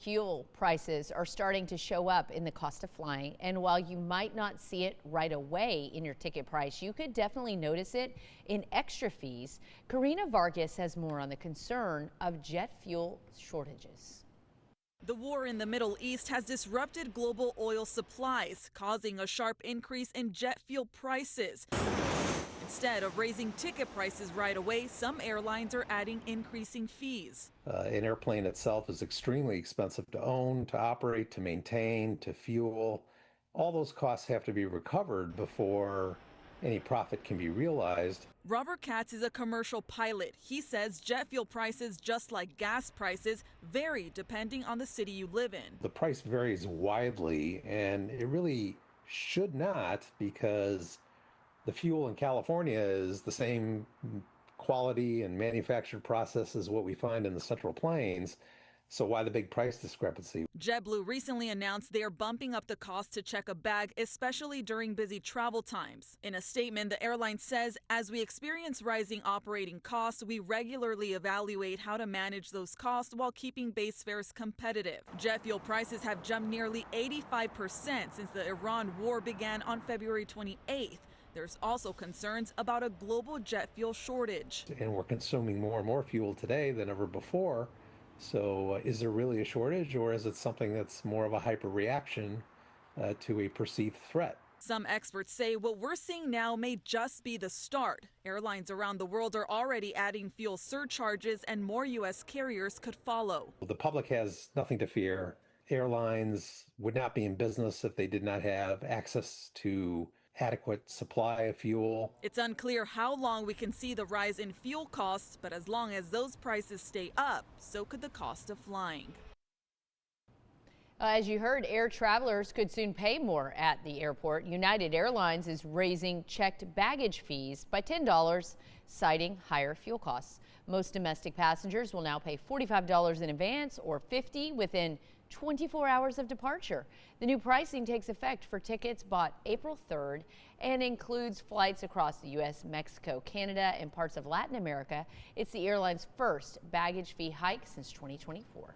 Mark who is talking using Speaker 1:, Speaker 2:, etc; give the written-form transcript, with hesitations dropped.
Speaker 1: Fuel prices are starting to show up in the cost of flying, and while you might not see it right away in your ticket price, you could definitely notice it in extra fees. Karina Vargas has more on the concern of jet fuel shortages.
Speaker 2: The war in the Middle East has disrupted global oil supplies, causing a sharp increase in jet fuel prices. Instead of raising ticket prices right away, some airlines are adding increasing fees.
Speaker 3: An airplane itself is extremely expensive to own, to operate, to maintain, to fuel. All those costs have to be recovered before any profit can be realized.
Speaker 2: Robert Katz is a commercial pilot. He says jet fuel prices, just like gas prices, vary depending on the city you live in.
Speaker 3: The price varies widely, and it really should not, because the fuel in California is the same quality and manufactured process as what we find in the Central Plains. So why the big price discrepancy?
Speaker 2: JetBlue recently announced they are bumping up the cost to check a bag, especially during busy travel times. In a statement, the airline says, as we experience rising operating costs, we regularly evaluate how to manage those costs while keeping base fares competitive. Jet fuel prices have jumped nearly 85% since the Iran war began on February 28th. There's also concerns about a global jet fuel shortage.
Speaker 3: And we're consuming more and more fuel today than ever before. So is there really a shortage, or is it something that's more of a hyper reaction to a perceived threat?
Speaker 2: Some experts say what we're seeing now may just be the start. Airlines around the world are already adding fuel surcharges, and more U.S. carriers could follow.
Speaker 3: The public has nothing to fear. Airlines would not be in business if they did not have access to adequate supply of fuel.
Speaker 2: It's unclear how long we can see the rise in fuel costs, but as long as those prices stay up, so could the cost of flying.
Speaker 1: As you heard, air travelers could soon pay more at the airport. United Airlines is raising checked baggage fees by $10, citing higher fuel costs. Most domestic passengers will now pay $45 in advance or $50 within 24 hours of departure. The new pricing takes effect for tickets bought April 3rd and includes flights across the U.S., Mexico, Canada, and parts of Latin America. It's the airline's first baggage fee hike since 2024.